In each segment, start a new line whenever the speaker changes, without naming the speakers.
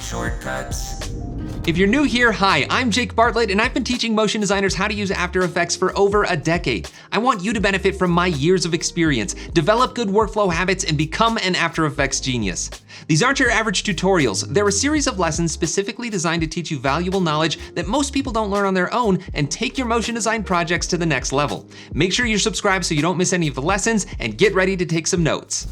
Shortcuts.
If you're new here, hi, I'm Jake Bartlett, and I've been teaching motion designers how to use After Effects for over a decade. I want you to benefit from my years of experience, develop good workflow habits, and become an After Effects genius. These aren't your average tutorials. They're a series of lessons specifically designed to teach you valuable knowledge that most people don't learn on their own and take your motion design projects to the next level. Make sure you're subscribed so you don't miss any of the lessons, and get ready to take some notes.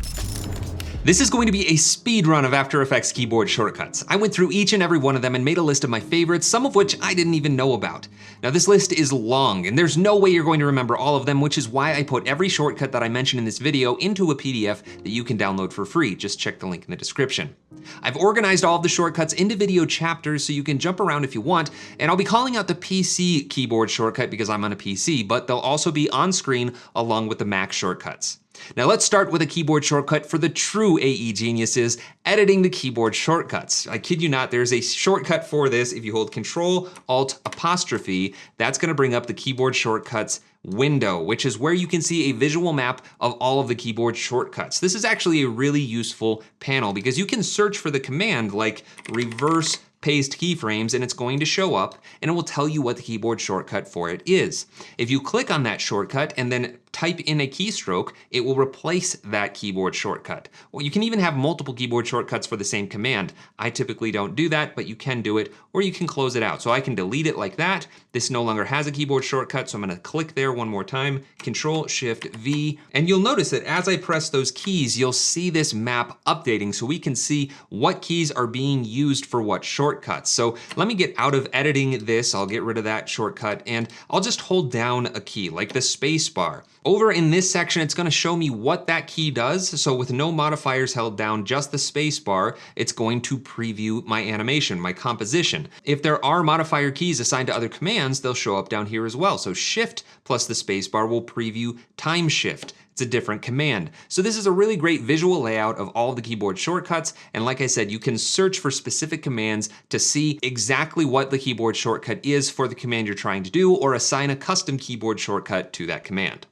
This is going to be a speed run of After Effects keyboard shortcuts. I went through each and every one of them and made a list of my favorites, some of which I didn't even know about. Now this list is long, and there's no way you're going to remember all of them, which is why I put every shortcut that I mentioned in this video into a PDF that you can download for free. Just check the link in the description. I've organized all of the shortcuts into video chapters so you can jump around if you want, and I'll be calling out the PC keyboard shortcut because I'm on a PC, but they'll also be on screen along with the Mac shortcuts. Now let's start with a keyboard shortcut for the true AE geniuses, editing the keyboard shortcuts. I kid you not, there's a shortcut for this. If you hold Control-Alt-apostrophe, that's gonna bring up the keyboard shortcuts window, which is where you can see a visual map of all of the keyboard shortcuts. This is actually a really useful panel because you can search for the command like reverse paste keyframes, and it's going to show up and it will tell you what the keyboard shortcut for it is. If you click on that shortcut and then type in a keystroke, it will replace that keyboard shortcut. Well, you can even have multiple keyboard shortcuts for the same command. I typically don't do that, but you can do it, or you can close it out. So I can delete it like that. This no longer has a keyboard shortcut, so I'm gonna click there one more time, Control-Shift-V, and you'll notice that as I press those keys, you'll see this map updating so we can see what keys are being used for what shortcuts. So let me get out of editing this, I'll get rid of that shortcut, and I'll just hold down a key, like the space bar. Over in this section, it's gonna show me what that key does. So with no modifiers held down, just the space bar, it's going to preview my animation, my composition. If there are modifier keys assigned to other commands, they'll show up down here as well. So Shift plus the space bar will preview time shift. It's a different command. So this is a really great visual layout of all of the keyboard shortcuts. And like I said, you can search for specific commands to see exactly what the keyboard shortcut is for the command you're trying to do, or assign a custom keyboard shortcut to that command.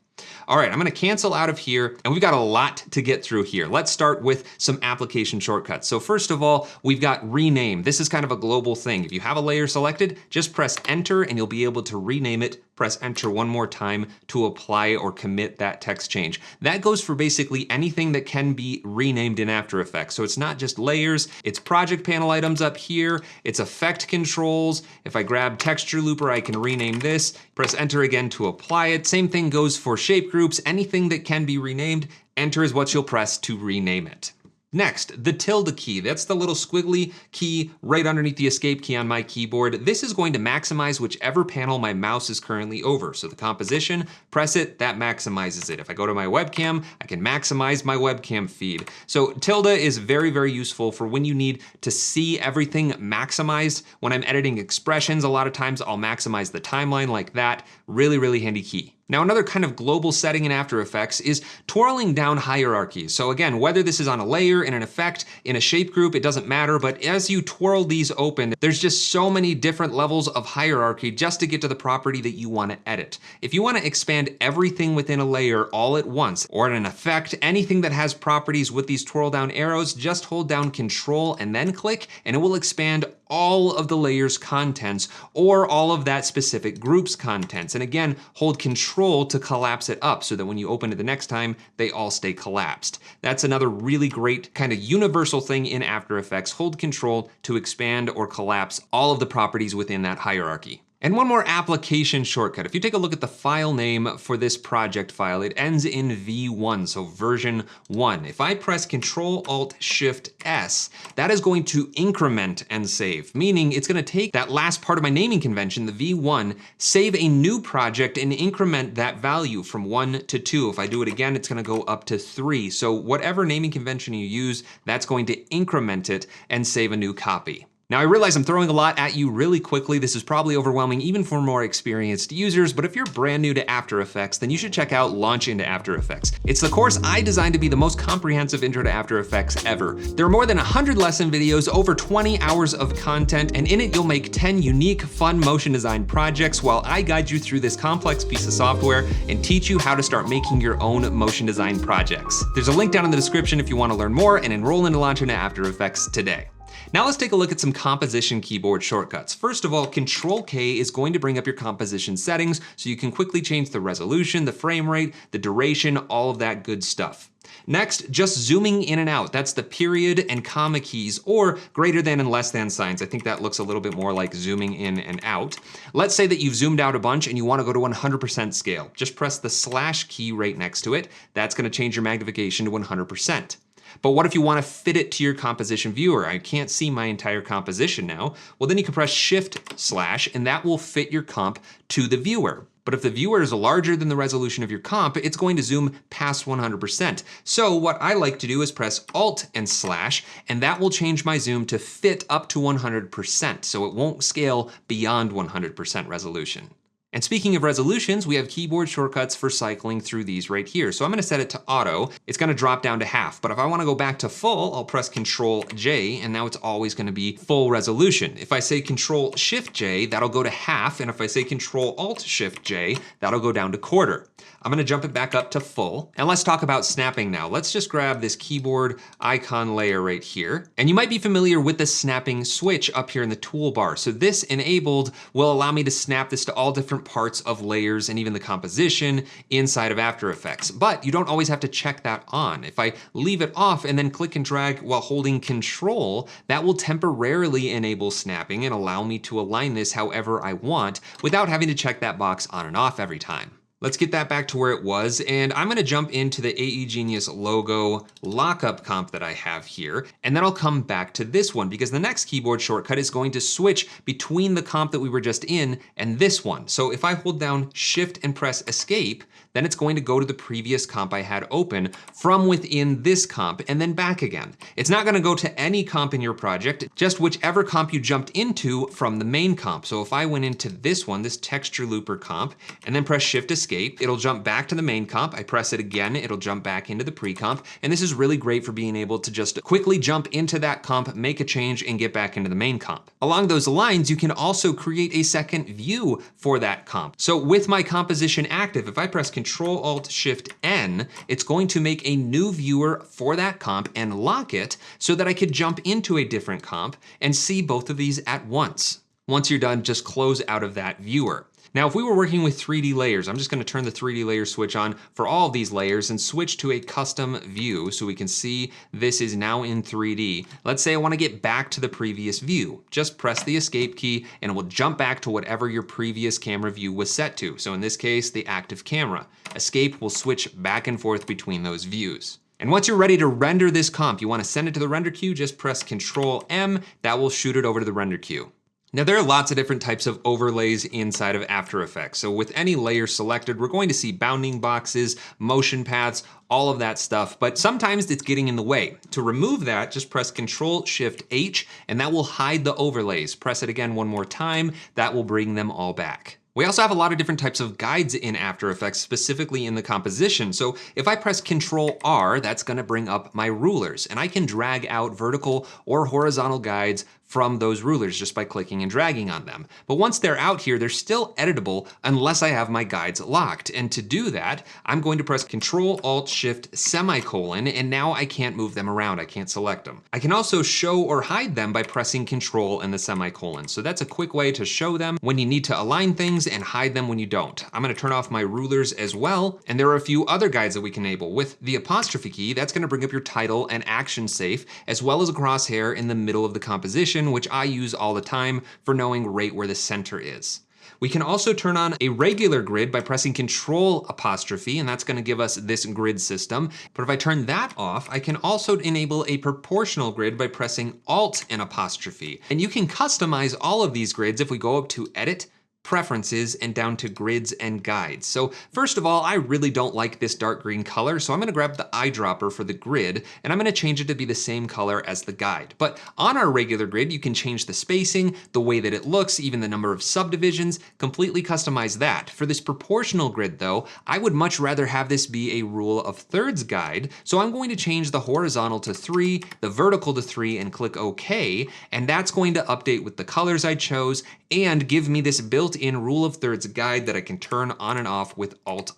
All right, I'm gonna cancel out of here, and we've got a lot to get through here. Let's start with some application shortcuts. So first of all, we've got rename. This is kind of a global thing. If you have a layer selected, just press Enter and you'll be able to rename it. Press Enter one more time to apply or commit that text change. That goes for basically anything that can be renamed in After Effects. So it's not just layers, it's project panel items up here, it's effect controls. If I grab texture looper, I can rename this. Press Enter again to apply it. Same thing goes for shape groups. Anything that can be renamed, Enter is what you'll press to rename it. Next, the tilde key. That's the little squiggly key right underneath the escape key on my keyboard. This is going to maximize whichever panel my mouse is currently over. So the composition, press it, that maximizes it. If I go to my webcam, I can maximize my webcam feed. So tilde is very, very useful for when you need to see everything maximized. When I'm editing expressions, a lot of times I'll maximize the timeline like that. Really, really handy key. Now another kind of global setting in After Effects is twirling down hierarchies. So again, whether this is on a layer, in an effect, in a shape group, it doesn't matter, but as you twirl these open, there's just so many different levels of hierarchy just to get to the property that you want to edit. If you want to expand everything within a layer all at once, or in an effect, anything that has properties with these twirl down arrows, just hold down Control and then click, and it will expand all of the layer's contents or all of that specific group's contents. And again, hold Control to collapse it up so that when you open it the next time, they all stay collapsed. That's another really great kind of universal thing in After Effects. Hold Control to expand or collapse all of the properties within that hierarchy. And one more application shortcut. If you take a look at the file name for this project file, it ends in V1, so version 1. If I press Control-Alt-Shift-S, that is going to increment and save, meaning it's gonna take that last part of my naming convention, the V1, save a new project and increment that value from 1 to 2. If I do it again, it's gonna go up to 3. So whatever naming convention you use, that's going to increment it and save a new copy. Now I realize I'm throwing a lot at you really quickly. This is probably overwhelming even for more experienced users, but if you're brand new to After Effects, then you should check out Launch into After Effects. It's the course I designed to be the most comprehensive intro to After Effects ever. There are more than 100 lesson videos, over 20 hours of content, and in it you'll make 10 unique, fun motion design projects while I guide you through this complex piece of software and teach you how to start making your own motion design projects. There's a link down in the description if you want to learn more and enroll into Launch into After Effects today. Now let's take a look at some composition keyboard shortcuts. First of all, Control K is going to bring up your composition settings so you can quickly change the resolution, the frame rate, the duration, all of that good stuff. Next, just zooming in and out. That's the period and comma keys, or greater than and less than signs. I think that looks a little bit more like zooming in and out. Let's say that you've zoomed out a bunch and you want to go to 100% scale. Just press the slash key right next to it. That's going to change your magnification to 100%. But what if you want to fit it to your composition viewer? I can't see my entire composition now. Well, then you can press Shift/, and that will fit your comp to the viewer. But if the viewer is larger than the resolution of your comp, it's going to zoom past 100%. So what I like to do is press Alt and slash, and that will change my zoom to fit up to 100%, so it won't scale beyond 100% resolution. And speaking of resolutions, we have keyboard shortcuts for cycling through these right here. So I'm gonna set it to auto. It's gonna drop down to half, but if I wanna go back to full, I'll press Control J, and now it's always gonna be full resolution. If I say Control Shift J, that'll go to half, and if I say Control Alt Shift J, that'll go down to quarter. I'm gonna jump it back up to full. And let's talk about snapping now. Let's just grab this keyboard icon layer right here. And you might be familiar with the snapping switch up here in the toolbar. So this enabled will allow me to snap this to all different parts of layers and even the composition inside of After Effects. But you don't always have to check that on. If I leave it off and then click and drag while holding Control, that will temporarily enable snapping and allow me to align this however I want without having to check that box on and off every time. Let's get that back to where it was, and I'm gonna jump into the AE Genius logo lockup comp that I have here, and then I'll come back to this one because the next keyboard shortcut is going to switch between the comp that we were just in and this one. So if I hold down Shift and press Escape, then it's going to go to the previous comp I had open from within this comp and then back again. It's not gonna go to any comp in your project, just whichever comp you jumped into from the main comp. So if I went into this one, this texture looper comp, and then press Shift Escape, it'll jump back to the main comp. I press it again, it'll jump back into the pre-comp. And this is really great for being able to just quickly jump into that comp, make a change, and get back into the main comp. Along those lines, you can also create a second view for that comp. So with my composition active, if I press Control Alt Shift N, it's going to make a new viewer for that comp and lock it so that I could jump into a different comp and see both of these at once. Once you're done, just close out of that viewer. Now, if we were working with 3D layers, I'm just gonna turn the 3D layer switch on for all of these layers and switch to a custom view so we can see this is now in 3D. Let's say I wanna get back to the previous view. Just press the escape key and it will jump back to whatever your previous camera view was set to. So in this case, the active camera. Escape will switch back and forth between those views. And once you're ready to render this comp, you wanna send it to the render queue, just press Control M, that will shoot it over to the render queue. Now there are lots of different types of overlays inside of After Effects. So with any layer selected, we're going to see bounding boxes, motion paths, all of that stuff, but sometimes it's getting in the way. To remove that, just press Control Shift H, and that will hide the overlays. Press it again one more time, that will bring them all back. We also have a lot of different types of guides in After Effects, specifically in the composition. So if I press Control R, that's gonna bring up my rulers, and I can drag out vertical or horizontal guides from those rulers just by clicking and dragging on them. But once they're out here, they're still editable unless I have my guides locked. And to do that, I'm going to press Control Alt Shift semicolon, and now I can't move them around, I can't select them. I can also show or hide them by pressing Control and the semicolon. So that's a quick way to show them when you need to align things and hide them when you don't. I'm gonna turn off my rulers as well, and there are a few other guides that we can enable. With the apostrophe key, that's gonna bring up your title and action safe, as well as a crosshair in the middle of the composition, which I use all the time for knowing right where the center is. We can also turn on a regular grid by pressing Control apostrophe, and that's gonna give us this grid system. But if I turn that off, I can also enable a proportional grid by pressing Alt and apostrophe. And you can customize all of these grids if we go up to Edit, Preferences, and down to Grids and Guides. So first of all, I really don't like this dark green color, so I'm gonna grab the eyedropper for the grid, and I'm gonna change it to be the same color as the guide. But on our regular grid, you can change the spacing, the way that it looks, even the number of subdivisions, completely customize that. For this proportional grid though, I would much rather have this be a rule of thirds guide, so I'm going to change the horizontal to 3, the vertical to 3, and click OK, and that's going to update with the colors I chose and give me this built-in built-in rule of thirds guide that I can turn on and off with Alt'.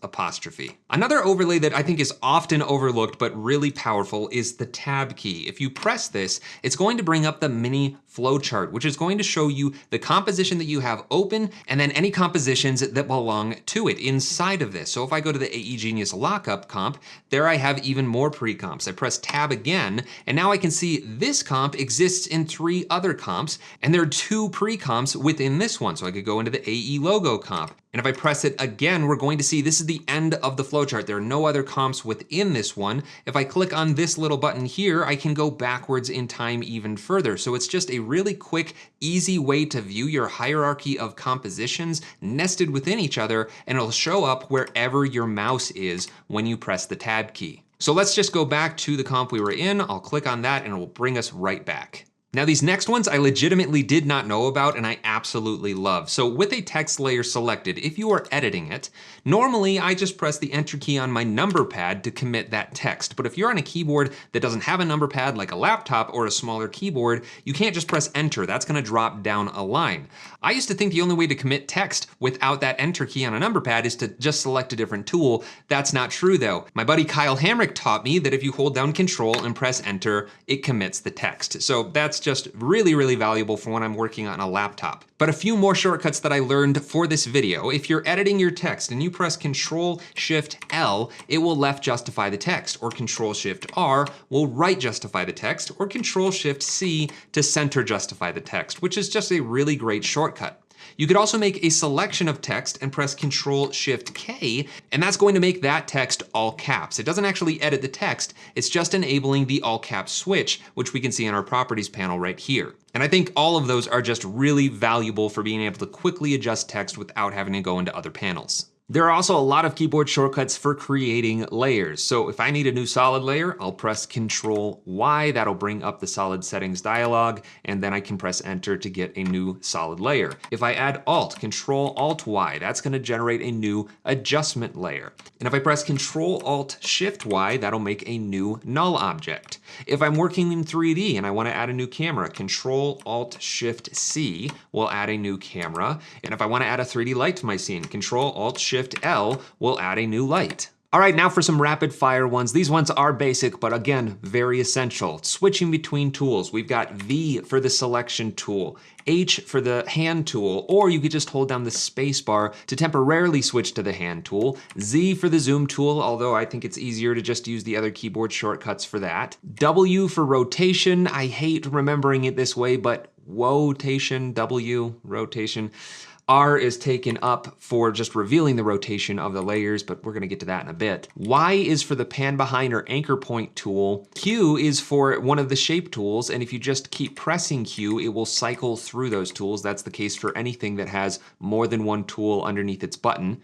Another overlay that I think is often overlooked but really powerful is the tab key. If you press this, it's going to bring up the mini flowchart, which is going to show you the composition that you have open and then any compositions that belong to it inside of this. So if I go to the AE Genius lockup comp, there I have even more pre-comps. I press tab again, and now I can see this comp exists in 3 other comps, and there are 2 pre-comps within this one. So I could go into the AE logo comp. And if I press it again, we're going to see this is the end of the flowchart. There are no other comps within this one. If I click on this little button here, I can go backwards in time even further. So it's just a really quick, easy way to view your hierarchy of compositions nested within each other, and it'll show up wherever your mouse is when you press the tab key. So let's just go back to the comp we were in. I'll click on that and it will bring us right back. Now these next ones I legitimately did not know about and I absolutely love. So with a text layer selected, if you are editing it, normally I just press the enter key on my number pad to commit that text. But if you're on a keyboard that doesn't have a number pad like a laptop or a smaller keyboard, you can't just press enter. That's gonna drop down a line. I used to think the only way to commit text without that enter key on a number pad is to just select a different tool. That's not true though. My buddy Kyle Hamrick taught me that if you hold down Control and press enter, it commits the text. So that's just really, really valuable for when I'm working on a laptop. But a few more shortcuts that I learned for this video. If you're editing your text and you press Control-Shift-L, it will left justify the text, or Control-Shift-R will right justify the text, or Control-Shift-C to center justify the text, which is just a really great shortcut. You could also make a selection of text and press Control-Shift-K, and that's going to make that text all caps. It doesn't actually edit the text, it's just enabling the all caps switch, which we can see in our properties panel right here. And I think all of those are just really valuable for being able to quickly adjust text without having to go into other panels. There are also a lot of keyboard shortcuts for creating layers. So if I need a new solid layer, I'll press Control-Y, that'll bring up the solid settings dialog, and then I can press enter to get a new solid layer. If I add Alt, Control-Alt-Y, that's gonna generate a new adjustment layer. And if I press Control-Alt-Shift-Y, that'll make a new null object. If I'm working in 3D and I wanna add a new camera, Control-Alt-Shift-C will add a new camera. And if I wanna add a 3D light to my scene, Control-Alt-Shift-L will add a new light. All right, now for some rapid fire ones. These ones are basic, but again, very essential. Switching between tools. We've got V for the selection tool, H for the hand tool, or you could just hold down the space bar to temporarily switch to the hand tool, Z for the zoom tool, although I think it's easier to just use the other keyboard shortcuts for that. W for rotation. I hate remembering it this way, but wotation, W, rotation. R is taken up for just revealing the rotation of the layers, but we're gonna get to that in a bit. Y is for the pan behind or anchor point tool. Q is for one of the shape tools, and if you just keep pressing Q, it will cycle through those tools. That's the case for anything that has more than one tool underneath its button.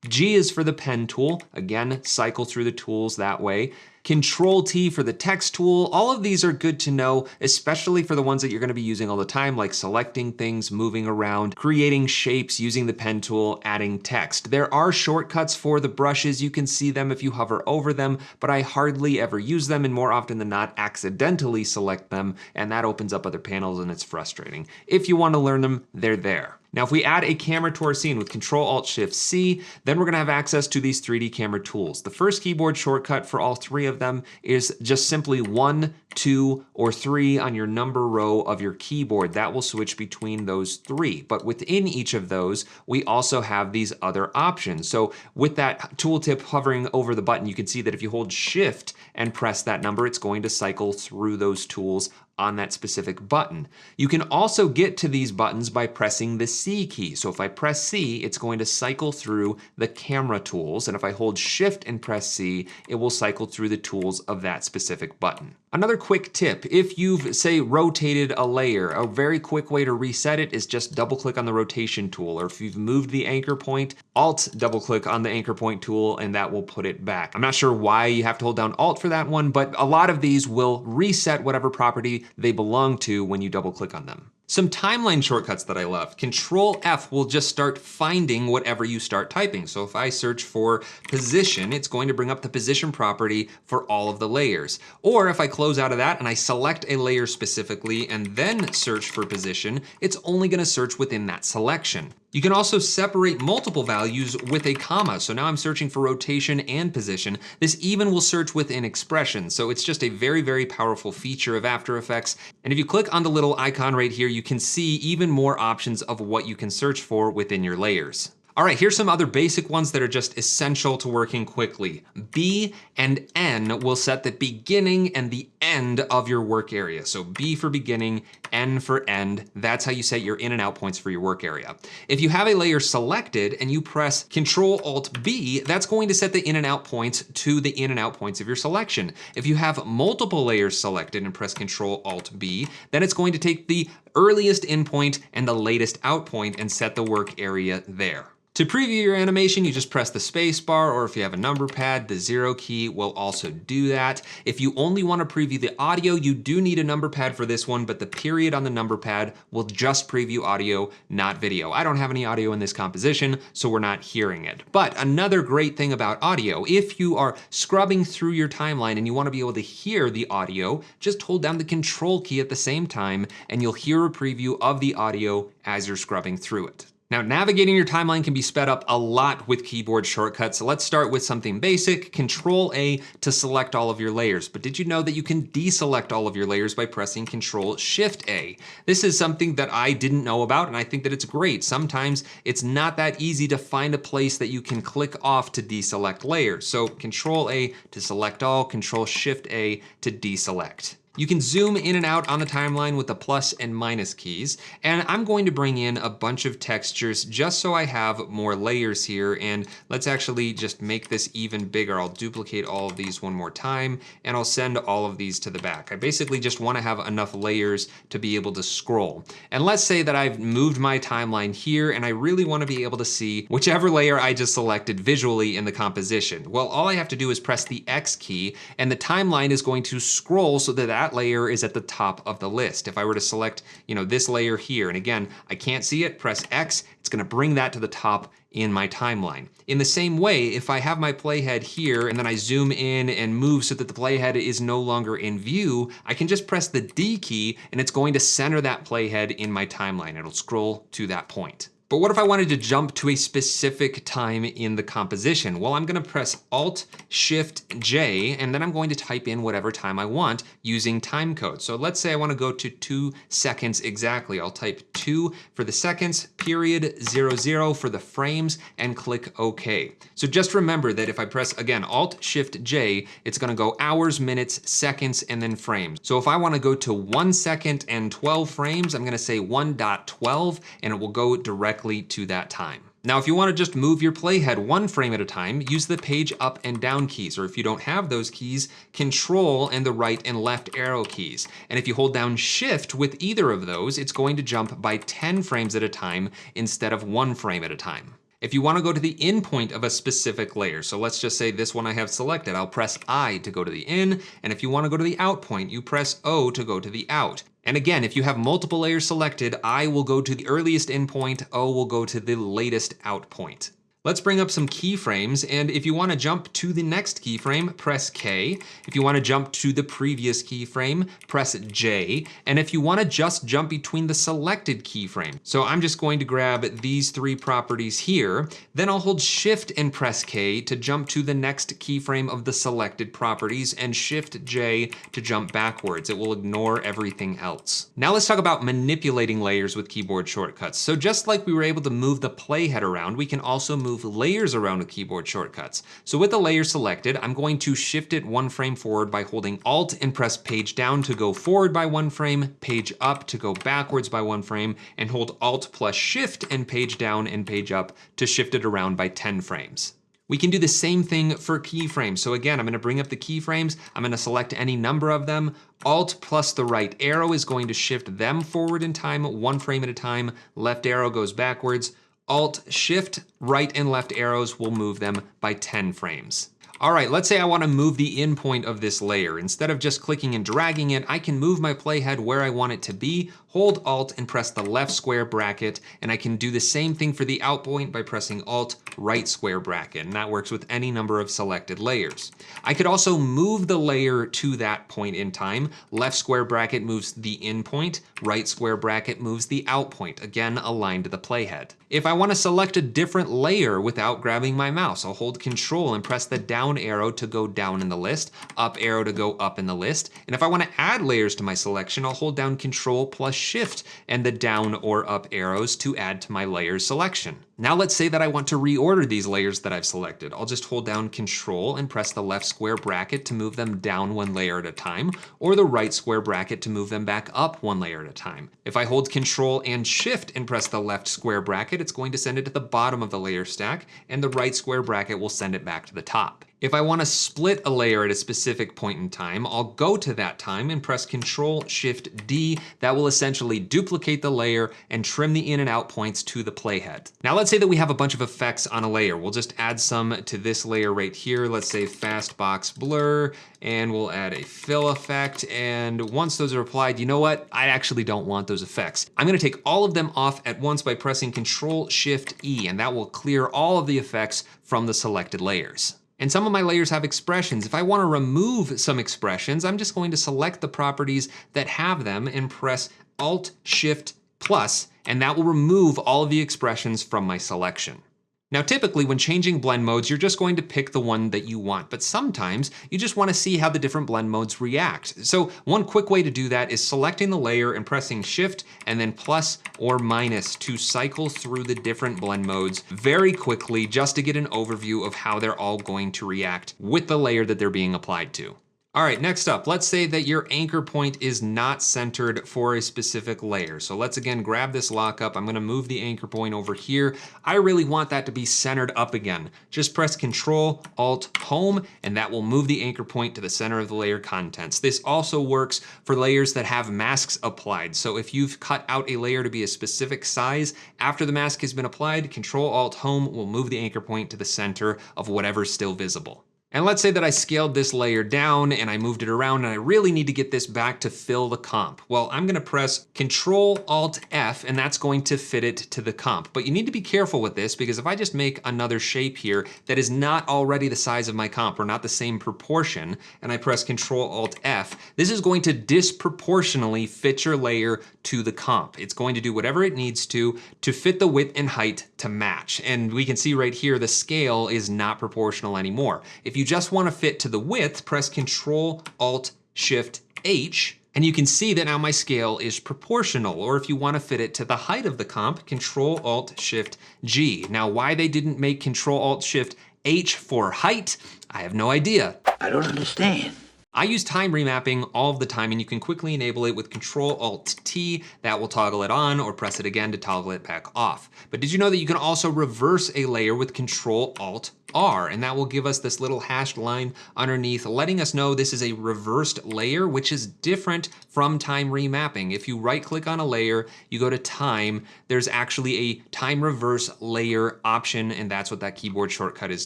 G is for the pen tool. Again, cycle through the tools that way. Control-T for the text tool. All of these are good to know, especially for the ones that you're gonna be using all the time, like selecting things, moving around, creating shapes, using the pen tool, adding text. There are shortcuts for the brushes. You can see them if you hover over them, but I hardly ever use them, and more often than not, accidentally select them, and that opens up other panels and it's frustrating. If you wanna learn them, they're there. Now, if we add a camera to our scene with Control-Alt-Shift-C, then we're gonna have access to these 3D camera tools. The first keyboard shortcut for all 3 of them is just simply 1, 2, or 3 on your number row of your keyboard. That will switch between those 3. But within each of those, we also have these other options. So with that tooltip hovering over the button, you can see that if you hold Shift and press that number, it's going to cycle through those tools on that specific button. You can also get to these buttons by pressing the C key. So if I press C, it's going to cycle through the camera tools. And if I hold Shift and press C, it will cycle through the tools of that specific button. Another quick tip, if you've, say, rotated a layer, a very quick way to reset it is just double click on the rotation tool. Or if you've moved the anchor point, Alt double click on the anchor point tool and that will put it back. I'm not sure why you have to hold down Alt for that one, but a lot of these will reset whatever property they belong to when you double click on them. Some timeline shortcuts that I love. Control F will just start finding whatever you start typing. So if I search for position, it's going to bring up the position property for all of the layers. Or if I close out of that and I select a layer specifically and then search for position, it's only gonna search within that selection. You can also separate multiple values with a comma. So now I'm searching for rotation and position. This even will search within expressions. So it's just a very, very powerful feature of After Effects. And if you click on the little icon right here, you can see even more options of what you can search for within your layers. All right, here's some other basic ones that are just essential to working quickly. B and N will set the beginning and the end of your work area. So B for beginning, N for end. That's how you set your in and out points for your work area. If you have a layer selected and you press Control-Alt-B, that's going to set the in and out points to the in and out points of your selection. If you have multiple layers selected and press Control-Alt-B, then it's going to take the earliest in point and the latest out point and set the work area there. To preview your animation, you just press the space bar, or if you have a number pad, the 0 key will also do that. If you only want to preview the audio, you do need a number pad for this one, but the period on the number pad will just preview audio, not video. I don't have any audio in this composition, so we're not hearing it. But another great thing about audio, if you are scrubbing through your timeline and you want to be able to hear the audio, just hold down the Control key at the same time, and you'll hear a preview of the audio as you're scrubbing through it. Now, navigating your timeline can be sped up a lot with keyboard shortcuts. So let's start with something basic, Control-A to select all of your layers. But did you know that you can deselect all of your layers by pressing Control-Shift-A? This is something that I didn't know about, and I think that it's great. Sometimes it's not that easy to find a place that you can click off to deselect layers. So Control-A to select all, Control-Shift-A to deselect. You can zoom in and out on the timeline with the plus and minus keys, and I'm going to bring in a bunch of textures just so I have more layers here, and let's actually just make this even bigger. I'll duplicate all of these one more time, and I'll send all of these to the back. I basically just want to have enough layers to be able to scroll. And let's say that I've moved my timeline here, and I really want to be able to see whichever layer I just selected visually in the composition. Well, all I have to do is press the X key, and the timeline is going to scroll so that layer is at the top of the list. If I were to select, this layer here, and again, I can't see it, press X, it's gonna bring that to the top in my timeline. In the same way, if I have my playhead here and then I zoom in and move so that the playhead is no longer in view, I can just press the D key and it's going to center that playhead in my timeline. It'll scroll to that point. But what if I wanted to jump to a specific time in the composition? Well, I'm gonna press Alt-Shift-J, and then I'm going to type in whatever time I want using time code. So let's say I wanna go to 2 seconds exactly. I'll type 2 for the seconds, period, 00 for the frames, and click OK. So just remember that if I press, again, Alt-Shift-J, it's gonna go hours, minutes, seconds, and then frames. So if I wanna go to 1 second and 12 frames, I'm gonna say 1.12, and it will go directly to that time. Now, if you want to just move your playhead 1 frame at a time, use the page up and down keys, or if you don't have those keys, Control and the right and left arrow keys. And if you hold down Shift with either of those, it's going to jump by 10 frames at a time instead of 1 frame at a time. If you want to go to the in point of a specific layer, so let's just say this one I have selected, I'll press I to go to the in, and if you want to go to the out point, you press O to go to the out. And again, if you have multiple layers selected, I will go to the earliest in point, O will go to the latest out point. Let's bring up some keyframes, and if you want to jump to the next keyframe, press K. If you want to jump to the previous keyframe, press J. And if you want to just jump between the selected keyframe, so I'm just going to grab these 3 properties here, then I'll hold Shift and press K to jump to the next keyframe of the selected properties, and Shift J to jump backwards. It will ignore everything else. Now let's talk about manipulating layers with keyboard shortcuts. So just like we were able to move the playhead around, we can also move layers around with keyboard shortcuts. So with the layer selected, I'm going to shift it 1 frame forward by holding Alt and press page down to go forward by 1 frame, page up to go backwards by 1 frame, and hold Alt plus Shift and page down and page up to shift it around by 10 frames. We can do the same thing for keyframes. So again, I'm gonna bring up the keyframes, I'm gonna select any number of them, Alt plus the right arrow is going to shift them forward in time, 1 frame at a time, left arrow goes backwards, Alt, Shift, right and left arrows will move them by 10 frames. All right, let's say I want to move the in point of this layer. Instead of just clicking and dragging it, I can move my playhead where I want it to be, hold Alt and press the left square bracket, and I can do the same thing for the out point by pressing Alt, right square bracket, and that works with any number of selected layers. I could also move the layer to that point in time. Left square bracket moves the in point, right square bracket moves the out point, again aligned to the playhead. If I want to select a different layer without grabbing my mouse, I'll hold Control and press the down arrow to go down in the list, up arrow to go up in the list. And if I want to add layers to my selection, I'll hold down Control plus Shift and the down or up arrows to add to my layers selection. Now let's say that I want to reorder these layers that I've selected. I'll just hold down Control and press the left square bracket to move them down one layer at a time, or the right square bracket to move them back up one layer at a time. If I hold Control and Shift and press the left square bracket, it's going to send it to the bottom of the layer stack, and the right square bracket will send it back to the top. If I want to split a layer at a specific point in time, I'll go to that time and press Control Shift D. That will essentially duplicate the layer and trim the in and out points to the playhead. Now let's say that we have a bunch of effects on a layer. We'll just add some to this layer right here. Let's say Fast Box Blur, and we'll add a fill effect. And once those are applied, you know what? I actually don't want those effects. I'm gonna take all of them off at once by pressing Control Shift E, and that will clear all of the effects from the selected layers. And some of my layers have expressions. If I want to remove some expressions, I'm just going to select the properties that have them and press Alt Shift plus, and that will remove all of the expressions from my selection. Now, typically when changing blend modes, you're just going to pick the one that you want, but sometimes you just want to see how the different blend modes react. So one quick way to do that is selecting the layer and pressing Shift and then plus or minus to cycle through the different blend modes very quickly just to get an overview of how they're all going to react with the layer that they're being applied to. All right, next up, let's say that your anchor point is not centered for a specific layer. So let's again grab this lockup. I'm gonna move the anchor point over here. I really want that to be centered up again. Just press Control, Alt, Home, and that will move the anchor point to the center of the layer contents. This also works for layers that have masks applied. So if you've cut out a layer to be a specific size, after the mask has been applied, Control, Alt, Home will move the anchor point to the center of whatever's still visible. And let's say that I scaled this layer down and I moved it around and I really need to get this back to fill the comp. Well, I'm gonna press Control Alt F and that's going to fit it to the comp. But you need to be careful with this because if I just make another shape here that is not already the size of my comp or not the same proportion, and I press Control Alt F, this is going to disproportionately fit your layer to the comp. It's going to do whatever it needs to fit the width and height to match. And we can see right here, the scale is not proportional anymore. If you just want to fit to the width, press Control Alt Shift H, and you can see that now my scale is proportional. Or if you want to fit it to the height of the comp, Control Alt Shift G. Now, why they didn't make Control Alt Shift H for height, I have no idea.
I don't understand.
I use time remapping all of the time, and you can quickly enable it with Control Alt T. That will toggle it on, or press it again to toggle it back off. But did you know that you can also reverse a layer with Control Alt R, and that will give us this little hashed line underneath, letting us know this is a reversed layer, which is different from time remapping. If you right click on a layer, you go to time, there's actually a time reverse layer option, and that's what that keyboard shortcut is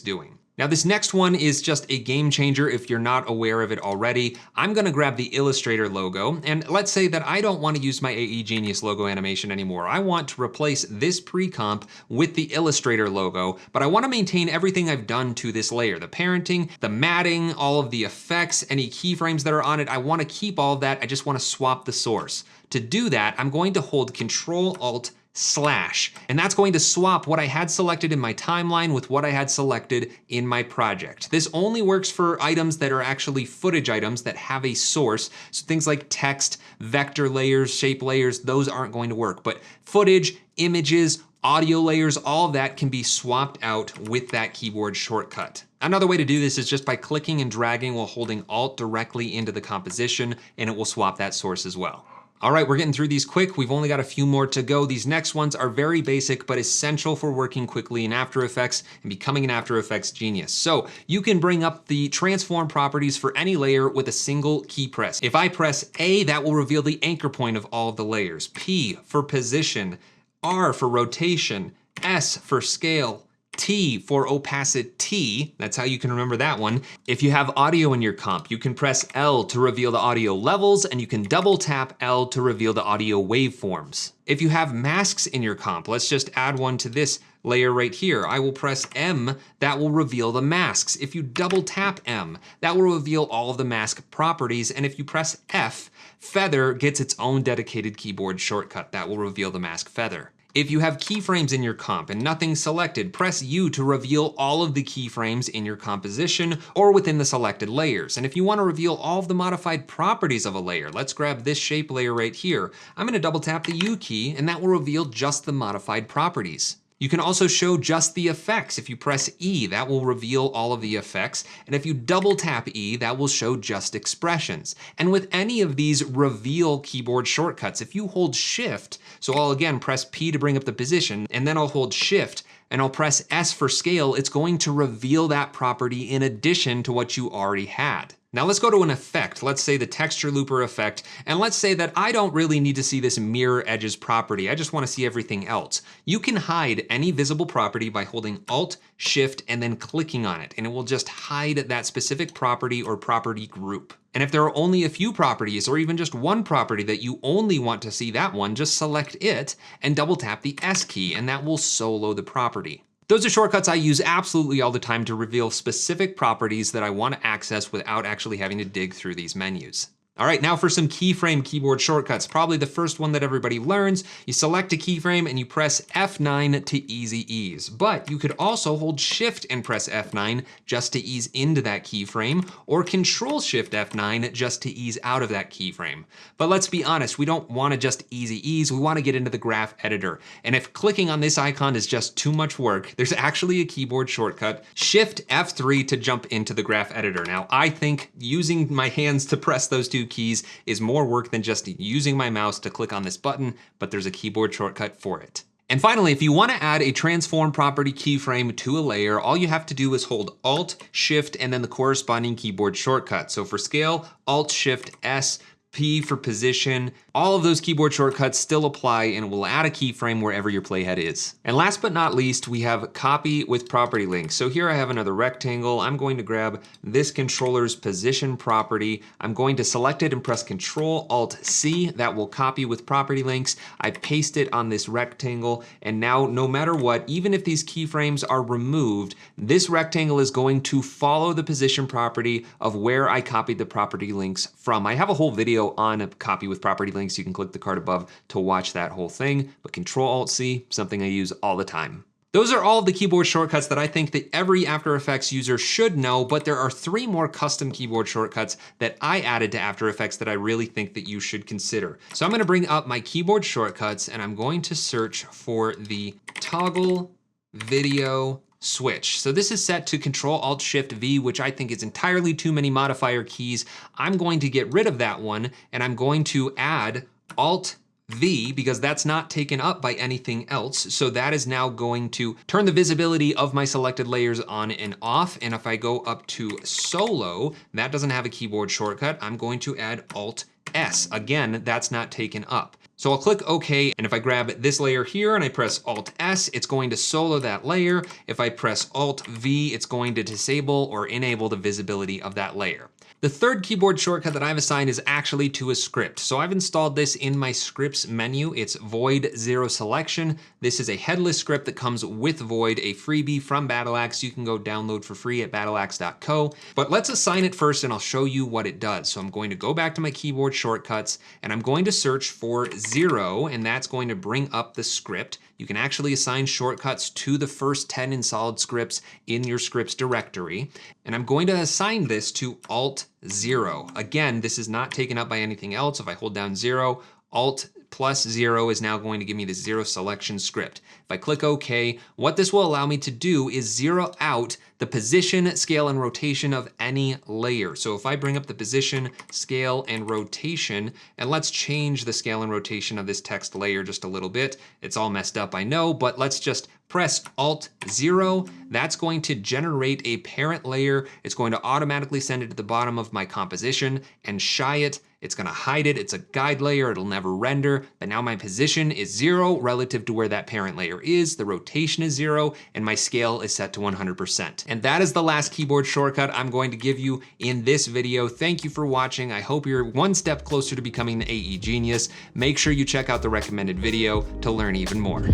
doing. Now this next one is just a game changer if you're not aware of it already. I'm gonna grab the Illustrator logo, and let's say that I don't wanna use my AE Genius logo animation anymore. I want to replace this pre-comp with the Illustrator logo, but I wanna maintain everything I've done to this layer. The parenting, the matting, all of the effects, any keyframes that are on it, I wanna keep all of that, I just wanna swap the source. To do that, I'm going to hold Control Alt slash, and that's going to swap what I had selected in my timeline with what I had selected in my project. This only works for items that are actually footage items that have a source. So things like text, vector layers, shape layers, those aren't going to work. But footage, images, audio layers, all of that can be swapped out with that keyboard shortcut. Another way to do this is just by clicking and dragging while holding Alt directly into the composition, and it will swap that source as well. All right, we're getting through these quick. We've only got a few more to go. These next ones are very basic, but essential for working quickly in After Effects and becoming an After Effects genius. So you can bring up the transform properties for any layer with a single key press. If I press A, that will reveal the anchor point of all of the layers. P for position, R for rotation, S for scale, T for opacity. That's how you can remember that one. If you have audio in your comp, you can press L to reveal the audio levels, and you can double tap L to reveal the audio waveforms. If you have masks in your comp, let's just add one to this layer right here. I will press M, that will reveal the masks. If you double tap M, that will reveal all of the mask properties. And if you press F, feather gets its own dedicated keyboard shortcut that will reveal the mask feather. If you have keyframes in your comp and nothing's selected, press U to reveal all of the keyframes in your composition or within the selected layers. And if you want to reveal all of the modified properties of a layer, let's grab this shape layer right here. I'm going to double tap the U key, and that will reveal just the modified properties. You can also show just the effects. If you press E, that will reveal all of the effects. And if you double tap E, that will show just expressions. And with any of these reveal keyboard shortcuts, if you hold Shift, so I'll again press P to bring up the position, and then I'll hold Shift, and I'll press S for scale, it's going to reveal that property in addition to what you already had. Now let's go to an effect. Let's say the texture looper effect, and let's say that I don't really need to see this mirror edges property. I just want to see everything else. You can hide any visible property by holding Alt, Shift, and then clicking on it, and it will just hide that specific property or property group. And if there are only a few properties or even just one property that you only want to see that one, just select it and double tap the S key, and that will solo the property. Those are shortcuts I use absolutely all the time to reveal specific properties that I want to access without actually having to dig through these menus. All right, now for some keyframe keyboard shortcuts. Probably the first one that everybody learns. You select a keyframe and you press F9 to easy ease. But you could also hold Shift and press F9 just to ease into that keyframe, or Control Shift F9 just to ease out of that keyframe. But let's be honest, we don't want to just easy ease, we want to get into the graph editor. And if clicking on this icon is just too much work, there's actually a keyboard shortcut, Shift F3 to jump into the graph editor. Now, I think using my hands to press those two keys is more work than just using my mouse to click on this button, but there's a keyboard shortcut for it. And finally, if you want to add a transform property keyframe to a layer, all you have to do is hold Alt, Shift, and then the corresponding keyboard shortcut. So for scale, Alt, Shift, S, P for position, all of those keyboard shortcuts still apply, and it will add a keyframe wherever your playhead is. And last but not least, we have copy with property links. So here I have another rectangle. I'm going to grab this controller's position property. I'm going to select it and press Control Alt C. That will copy with property links. I paste it on this rectangle, and now no matter what, even if these keyframes are removed, this rectangle is going to follow the position property of where I copied the property links from. I have a whole video on a copy with property links. You can click the card above to watch that whole thing, but Control Alt C, something I use all the time. Those are all of the keyboard shortcuts that I think that every After Effects user should know, but there are 3 more custom keyboard shortcuts that I added to After Effects that I really think that you should consider. So I'm gonna bring up my keyboard shortcuts, and I'm going to search for the toggle video switch. So this is set to Control Alt Shift V, which I think is entirely too many modifier keys. I'm going to get rid of that one, and I'm going to add Alt V, because that's not taken up by anything else. So that is now going to turn the visibility of my selected layers on and off. And if I go up to solo, that doesn't have a keyboard shortcut. I'm going to add Alt S. Again, that's not taken up. So I'll click OK, and if I grab this layer here and I press Alt S, it's going to solo that layer. If I press Alt V, it's going to disable or enable the visibility of that layer. The third keyboard shortcut that I've assigned is actually to a script. So I've installed this in my scripts menu. It's Void Zero Selection. This is a headless script that comes with Void, a freebie from BattleAxe. You can go download for free at battleaxe.co. But let's assign it first and I'll show you what it does. So I'm going to go back to my keyboard shortcuts and I'm going to search for 0, and that's going to bring up the script. You can actually assign shortcuts to the first 10 in solid scripts in your scripts directory. And I'm going to assign this to Alt 0. Again, this is not taken up by anything else. If I hold down 0, Alt plus 0 is now going to give me this 0 selection script. If I click OK, what this will allow me to do is zero out the position, scale, and rotation of any layer. So if I bring up the position, scale, and rotation, and let's change the scale and rotation of this text layer just a little bit. It's all messed up, I know, but let's just press Alt-0. That's going to generate a parent layer. It's going to automatically send it to the bottom of my composition and shy it. It's gonna hide it. It's a guide layer. It'll never render. But now my position is 0 relative to where that parent layer is. The rotation is 0, and my scale is set to 100%. And that is the last keyboard shortcut I'm going to give you in this video. Thank you for watching. I hope you're one step closer to becoming the AE genius. Make sure you check out the recommended video to learn even more.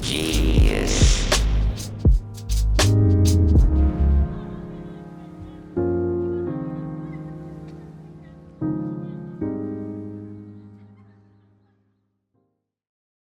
Genius.